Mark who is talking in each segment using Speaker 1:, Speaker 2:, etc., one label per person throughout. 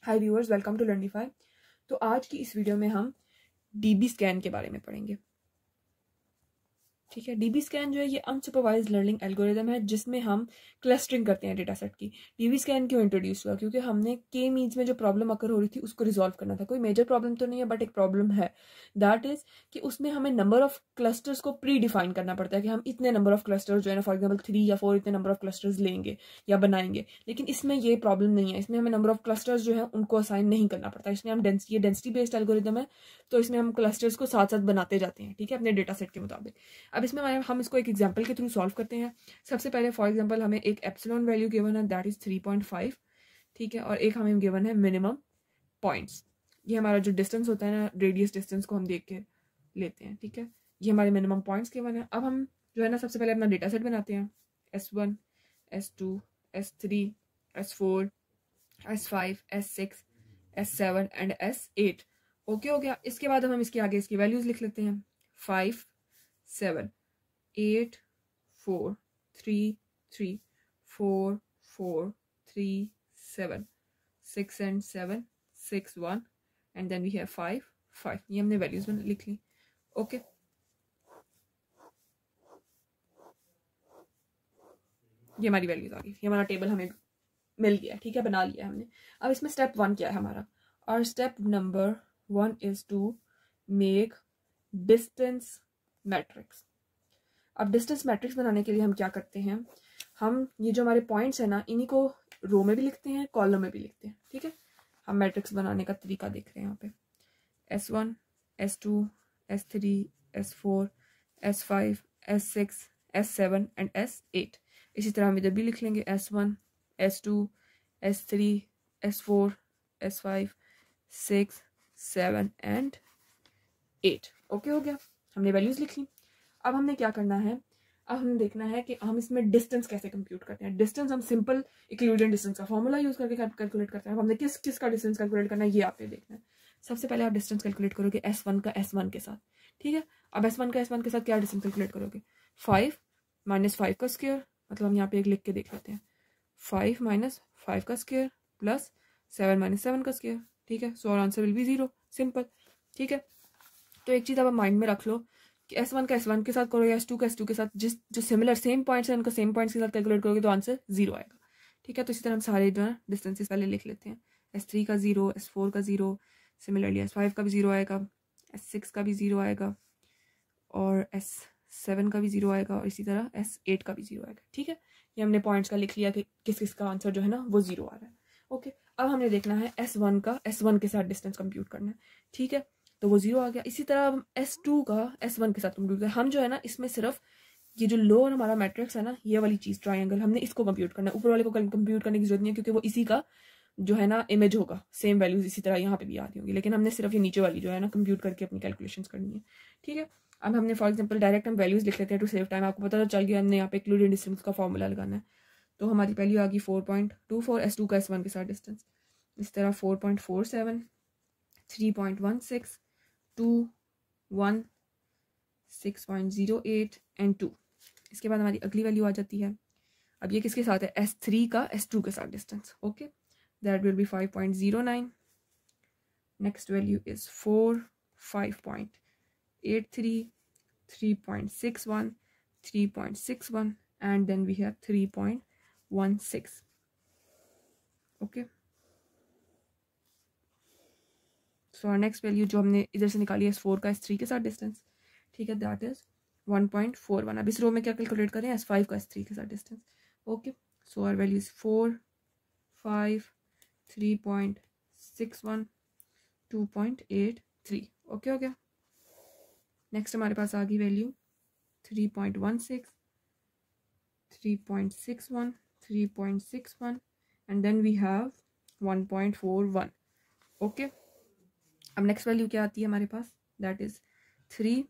Speaker 1: Hi viewers, welcome to Learnify. तो आज की इस वीडियो में हम डीबी स्कैन के बारे में पढ़ेंगे। ठीक है, डीबी स्कैन जो है ये अनसुपरवाइज्ड लर्निंग एल्गोरिदम है जिसमें हम क्लस्टरिंग करते हैं डेटा सेट की। डीबी स्कैन क्यों इंट्रोड्यूस हुआ? क्योंकि हमने के मीन्स में जो प्रॉब्लम अकर हो रही थी उसको रिजॉल्व करना था। कोई मेजर प्रॉब्लम तो नहीं है बट एक प्रॉब्लम है, दैट इज कि उसमें हमें नंबर ऑफ क्लस्टर्स को प्री डिफाइन करना पड़ता है कि हम इतने नंबर ऑफ क्लस्टर्स जो है ना, फॉर एग्जाम्पल 3 या 4 इतने नंबर ऑफ क्लस्टर्स लेंगे या बनाएंगे। लेकिन इसमें ये प्रॉब्लम नहीं है, इसमें हमें नंबर ऑफ क्लस्टर्स जो है उनको असाइन नहीं करना पड़ता। इसमें हम ये डेंसिटी बेस्ड एल्गोरिदम है, तो इसमें हम क्लस्टर्स को साथ साथ बनाते जाते हैं, ठीक है, अपने डेटा सेट के मुताबिक। अब इसमें हम इसको एक एग्जांपल के थ्रू सॉल्व करते हैं। सबसे पहले फॉर एग्जांपल हमें एक एप्सिलॉन वैल्यू गिवन है, दैट इज 3.5, ठीक है, और एक हमें गिवन है मिनिमम पॉइंट्स। ये हमारा जो डिस्टेंस होता है ना, रेडियस डिस्टेंस को हम देख के लेते हैं, ठीक है। ये हमारे मिनिमम पॉइंट्स गिवन है। अब हम जो है ना सबसे पहले अपना डेटा सेट बनाते हैं, S1, S2, S3, S4, S5, S6, S7 and S8। Okay हो गया। इसके बाद हम इसके आगे इसकी वैल्यूज लिख लेते हैं, 5, 7, 8, 4, 3, 3, 4, 4, 3, 7, 6 and 7, 6, 1 and then we have 5, 5। ये हमने वैल्यूज में लिख ली। ओके, ये हमारी वैल्यूज आ गई, ये हमारा टेबल हमें मिल गया, ठीक है, बना लिया हमने। अब इसमें स्टेप 1 क्या है हमारा? और step number 1 is to make distance matrix. अब डिस्टेंस मैट्रिक्स बनाने के लिए हम क्या करते हैं, हम ये जो हमारे पॉइंट्स है ना, इन्हीं को रो में भी लिखते हैं, कॉलम में भी लिखते हैं, ठीक है। हम मैट्रिक्स बनाने का तरीका देख रहे हैं यहाँ पे, S1, S2, S3, S4, S5, S6, S7 and S8। इसी तरह हम इधर भी लिख लेंगे, S1, S2, S3, S4, S5, 6, 7 and 8। Okay हो गया, हमने वैल्यूज लिख ली। अब हमने क्या करना है, अब हमें देखना है कि हम इसमें डिस्टेंस कैसे कंप्यूट करते हैं। डिस्टेंस हम सिंपल इक्विवेलेंट डिस्टेंस का फॉर्मूला यूज करके कैलकुलेट करते हैं। हमने किस का डिस्टेंस कैलकुलेट करना है ये आपने देखना है। सबसे पहले आप डिस्टेंस कैलकुलेट करोगे S1 का S1 के साथ, ठीक है। अब S1 का S1 के साथ क्या डिस्टेंस कैलकुलेट करोगे, 5 - 5 का स्क्वायर, मतलब हम यहाँ पे एक लिख के देख लेते हैं, 5 - 5 का स्क्वायर प्लस 7 - 7 का स्क्वायर, ठीक है। So our answer will be 0, simple, ठीक है। तो एक चीज आप माइंड में रख लो कि S1 का S1 के साथ करो या S2 का S2 के साथ, जो सिमिलर सेम पॉइंट्स हैं उनको सेम पॉइंट्स के साथ कैलकुलेट करोगे तो आंसर 0 आएगा, ठीक है। तो इसी तरह हम सारे जो है डिस्टेंसेस पहले लिख लेते हैं, S3 का 0, S4 का 0, सिमिलरली S5 का भी 0 आएगा, S6 का भी 0 आएगा और S7 का भी 0 आएगा और इसी तरह S8 का भी 0 आएगा, ठीक है। ये हमने पॉइंट्स का लिख लिया कि किस किस का आंसर जो है ना वो 0 आ रहा है। ओके, अब हमने देखना है S1 का S1 के साथ डिस्टेंस कंप्यूट करना है, ठीक है, तो वो 0 आ गया। इसी तरह हम S2 का S1 के साथ कंप्यूट करें। हम जो है ना इसमें सिर्फ ये जो लोअर हमारा मैट्रिक्स है ना, ये वाली चीज ट्रायंगल, हमने इसको कंप्यूट करना है, ऊपर वाले को कंप्यूट करने की जरूरत नहीं है क्योंकि वो इसी का जो है ना इमेज होगा, सेम वैल्यूज इसी तरह यहाँ पे भी आ रही होंगी, लेकिन हमने सिर्फ ये नीचे वाली जो है ना कंप्यूट करके अपनी कैलकुलेशंस करनी है, ठीक है। अब हमने फॉर एग्जांपल डायरेक्ट हम वैल्यूज लिख लेते हैं टू सेव टाइम। आपको पता तो चल गया हमने यहाँ पे इक्विवेलेंट डिस्टेंस का फॉर्मूला लगाना है। तो हमारी पहली आ गई 4.24 S2 का S1 के साथ डिस्टेंस, इस तरह 4.47, 3.16, 2, 1, 6.08 एंड 2। इसके बाद हमारी अगली वैल्यू आ जाती है, अब ये किसके साथ है, S3 का S2 के साथ distance, okay, that will B 5.09। Next value is 4, 5.83, 3.61, 3.61 and then we have 3.16, okay। So our next value जो हमने इधर से निकाली है S4 का S3 के साथ डिस्टेंस, ठीक है, दैट इज 1.41। अब इस रो में क्या कैलकुलेट करें, S5 का S3 के साथ distance, okay. So our value is 4, 5, 3.61, 2.83, okay हो गया। नेक्स्ट हमारे पास आ गई value 3.16, 3.61, 3.61 and then we have 1.41, okay. अब नेक्स्ट वैल्यू क्या आती है हमारे पास, that is 3,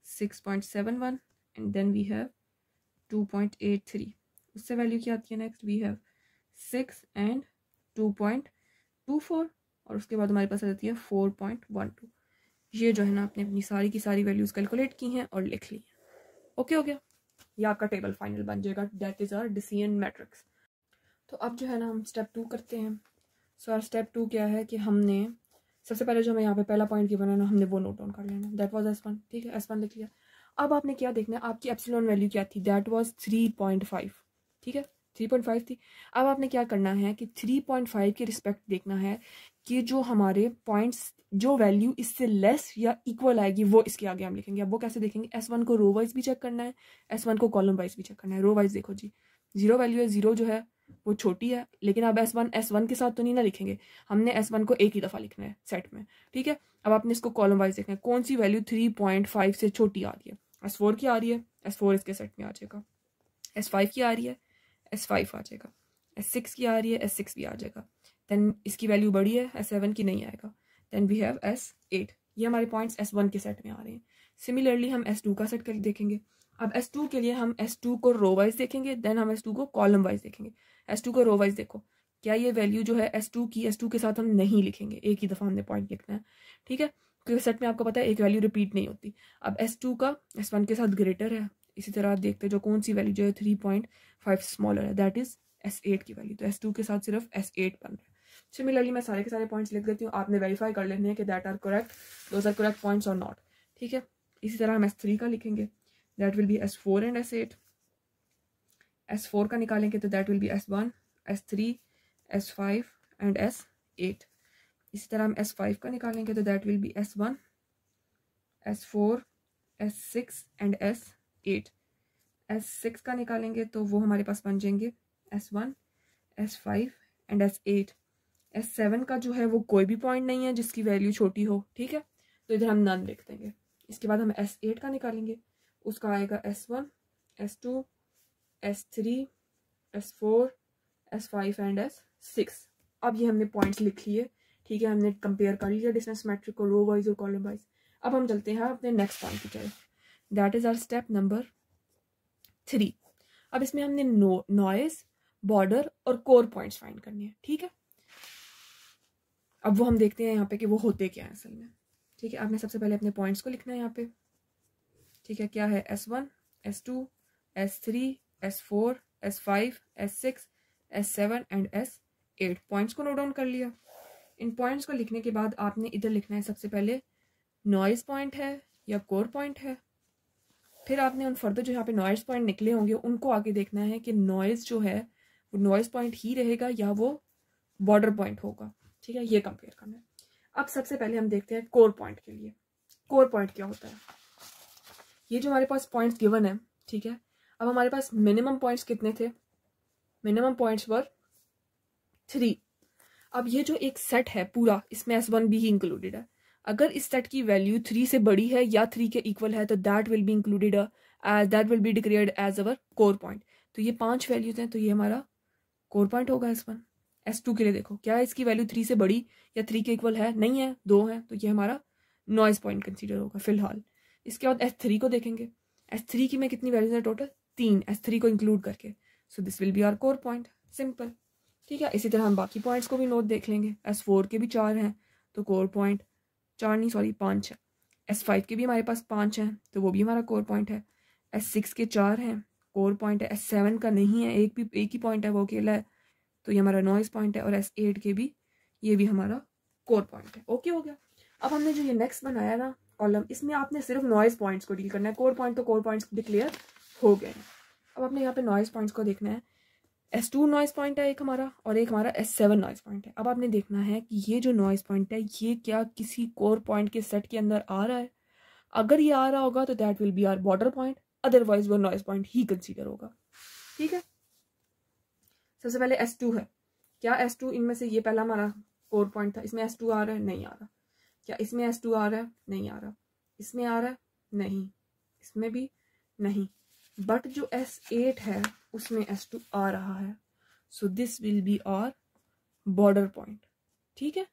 Speaker 1: 6.71 and then we have 2.83। उससे वैल्यू क्या आती है नेक्स्ट, वी हैव 6 एंड 2.24 और उसके बाद हमारे पास आ जाती है 4.12। ये जो है ना आपने अपनी सारी की सारी वैल्यूज कैलकुलेट की हैं और लिख ली है, ओके हो गया। ये आपका टेबल फाइनल बन जाएगा, that is our decision matrix. तो अब जो है ना हम स्टेप 2 करते हैं। सो आर स्टेप 2 क्या है कि हमने सबसे पहले जो हमें यहाँ पे पहला पॉइंट गिवन है ना, हमने वो नोट डाउन कर लेना। दैट वाज S1, ठीक है, S1 लिख लिया। अब आपने क्या देखना है, आपकी एप्सिलॉन वैल्यू क्या थी, दैट वाज 3.5, ठीक है, 3.5 थी। अब आपने क्या करना है कि 3.5 के रिस्पेक्ट देखना है कि जो हमारे पॉइंट्स जो वैल्यू इससे लेस या इक्वल आएगी वो इसके आगे हम लिखेंगे। अब वो कैसे देखेंगे, S1 को रो वाइज भी चेक करना है, S1 को कॉलम वाइज भी चेक करना है। रो वाइज देखो जी, 0 वैल्यू है, 0 जो है वो छोटी है, लेकिन अब S1 के साथ तो नहीं ना लिखेंगे, हमने S1 को एक ही दफ़ा लिखना है सेट में, ठीक है। अब आपने इसको कॉलम वाइज देखना है, कौन सी वैल्यू 3.5 से छोटी आ रही है। S4 की आ रही है, S4 इसके सेट में आ जाएगा। S5 की आ रही है, S5 आ जाएगा। S6 की आ रही है, S6 भी आ जाएगा। देन इसकी वैल्यू बड़ी है, S7 की नहीं आएगा। Then we have S8। ये हमारे पॉइंट्स S1 के सेट में आ रहे हैं। सिमिलरली हम S2 का सेट कर देखेंगे। अब S2 के लिए हम S2 को रो वाइज देखेंगे, देन हम S2 को कॉलम वाइज देखेंगे। S2 को रो वाइज देखो, क्या ये वैल्यू जो है S2 की, S2 के साथ हम नहीं लिखेंगे, एक ही दफ़ा हमने पॉइंट लिखना है, ठीक है, क्योंकि सेट में आपको पता है एक वैल्यू रिपीट नहीं होती। अब S2 का S1 के साथ ग्रेटर है, इसी तरह आप देखते हैं जो कौन सी वैल्यू जो है 3.5 स्मॉलर है, दैट इज S8 की वैल्यू। तो S2 के साथ सिर्फ S8 बन रहा है। सिमिलरली मैं सारे के सारे पॉइंट्स लिख देती हूँ, आपने वेरीफाई कर लेने हैं कि that are correct, those are correct points और नॉट, ठीक है। इसी तरह हम S3 का लिखेंगे, that will B S4 and S8। S4 का निकालेंगे तो that will B S1, S3, S5 and S8। इसी तरह हम S5 का निकालेंगे तो that will B S1, S4, S6 and S8। S6 का निकालेंगे तो वो हमारे पास बन जाएंगे S1, S5 and S8। S7 का जो है वो कोई भी पॉइंट नहीं है जिसकी वैल्यू छोटी हो, ठीक है, तो इधर हम नन लिख देंगे। इसके बाद हम S8 का निकालेंगे, उसका आएगा S1, S2, S3, S4, S5 and S6। अब ये हमने पॉइंट्स लिख लिए, ठीक है, हमने कंपेयर कर लिया डिस्टेंस मैट्रिक को रो वाइज और कॉलम वाइज। अब हम चलते हैं अपने नेक्स्ट पॉइंट की तरफ, that is our step number 3। अब इसमें हमने नॉइज, बॉर्डर और कोर पॉइंट्स फाइंड करने हैं, ठीक है। अब वो हम देखते हैं यहाँ पे कि वो होते क्या है असल में, ठीक है। आपने सबसे पहले अपने पॉइंट्स को लिखना है यहाँ पे, ठीक है, क्या है S1, S2, S3, S4, S5, S6, S7 and S8। Points को नोट डाउन कर लिया। इन पॉइंट्स को लिखने के बाद आपने इधर लिखना है सबसे पहले नॉइज पॉइंट है या कोर पॉइंट है। फिर आपने उन फर्दर जो यहाँ पे नॉइज पॉइंट निकले होंगे उनको आगे देखना है कि नॉइज जो है वो नॉइज पॉइंट ही रहेगा या वो बॉर्डर पॉइंट होगा, ठीक है, ये कंपेयर करना है। अब सबसे पहले हम देखते हैं कोर पॉइंट के लिए। कोर पॉइंट क्या होता है, ये जो हमारे पास पॉइंट्स गिवन है, ठीक है। अब हमारे पास मिनिमम पॉइंट्स कितने थे, मिनिमम पॉइंट्स वर 3। अब ये जो एक सेट है पूरा, इसमें S1 भी ही इंक्लूडेड है। अगर इस सेट की वैल्यू 3 से बड़ी है या 3 के इक्वल है तो that will be included that will be declared as our core point. तो ये 5 वैल्यूज हैं, तो ये हमारा कोर पॉइंट होगा S1। S2 के लिए देखो, क्या इसकी वैल्यू 3 से बड़ी या 3 के इक्वल है, नहीं है, 2 है, तो ये हमारा नॉइज पॉइंट कंसीडर होगा फिलहाल। इसके बाद S3 को देखेंगे, S3 की में कितनी वैल्यूज है टोटल, 3, S3 को इंक्लूड करके, so this will be our core point, simple, ठीक है। इसी तरह हम बाकी पॉइंट्स को भी नोट देख लेंगे। S4 के भी 4 हैं तो कोर पॉइंट, 4 नहीं सॉरी 5 है। S5 के भी हमारे पास 5 हैं तो वो भी हमारा कोर पॉइंट है। S6 के 4 हैं, कोर पॉइंट है। S7 का नहीं है, एक ही पॉइंट है, वो अकेला है, तो ये हमारा नॉइज पॉइंट है। और S8 के भी, ये भी हमारा कोर पॉइंट है। ओके हो गया। अब हमने जो ये नेक्स्ट बनाया ना कॉलम, इसमें आपने सिर्फ नॉइज पॉइंट्स को डील करना है, कोर पॉइंट तो कोर पॉइंट्स डिक्लेयर हो गए हैं। अब आपने यहाँ पे नॉइज पॉइंट्स को देखना है। S2 नॉइज पॉइंट है एक हमारा, और एक हमारा S7 नॉइज पॉइंट है। अब आपने देखना है कि ये जो नॉइज पॉइंट है ये क्या किसी कोर पॉइंट के सेट के अंदर आ रहा है। अगर ये आ रहा होगा तो that will be our border point, otherwise वो नॉइज पॉइंट ही कंसीडर होगा, ठीक है। सबसे पहले S2 है, क्या S2 इनमें से ये पहला हमारा कोर पॉइंट था, इसमें S2 आ रहा है, नहीं आ रहा। क्या इसमें S2 आ रहा है, नहीं आ रहा। इसमें आ रहा है, नहीं, इसमें भी नहीं। बट जो S8 है उसमें S2 आ रहा है, so this will be our border point, ठीक है।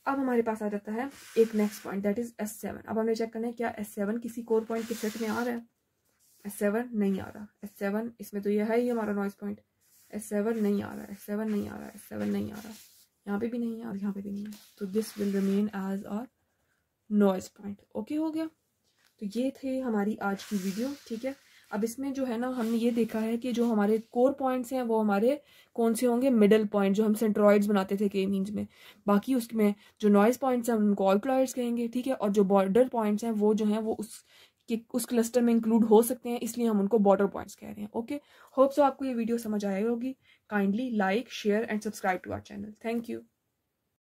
Speaker 1: अब हमारे पास आ जाता है एक next point, that is S7। अब हमें चेक करना है क्या S7 किसी कोर पॉइंट के सेट में आ रहा है। S7 नहीं आ रहा। S7 इसमें तो यह है ही हमारा नॉइज पॉइंट। S7 नहीं आ रहा, S7 नहीं आ रहा, S7 नहीं आ रहा, यहाँ पे भी नहीं है और यहाँ पे भी नहीं है, तो this will remain as our noise point. Okay हो गया। तो ये थे हमारी आज की वीडियो, ठीक है। अब इसमें जो है ना हमने ये देखा है कि जो हमारे कोर पॉइंट्स हैं वो हमारे कौन से होंगे, मिडल पॉइंट, जो हम सेंट्रॉइड्स बनाते थे के मीन्स में। बाकी उसमें जो नॉइज पॉइंट्स हैं उनको ऑल्कलॉइड्स कहेंगे, ठीक है। और जो बॉर्डर पॉइंट्स हैं वो जो हैं वो उस क्लस्टर में इंक्लूड हो सकते हैं, इसलिए हम उनको बॉर्डर पॉइंट्स कह रहे हैं। ओके, होप सो आपको ये वीडियो समझ आई होगी। Kindly like, share and subscribe to our channel. Thank you.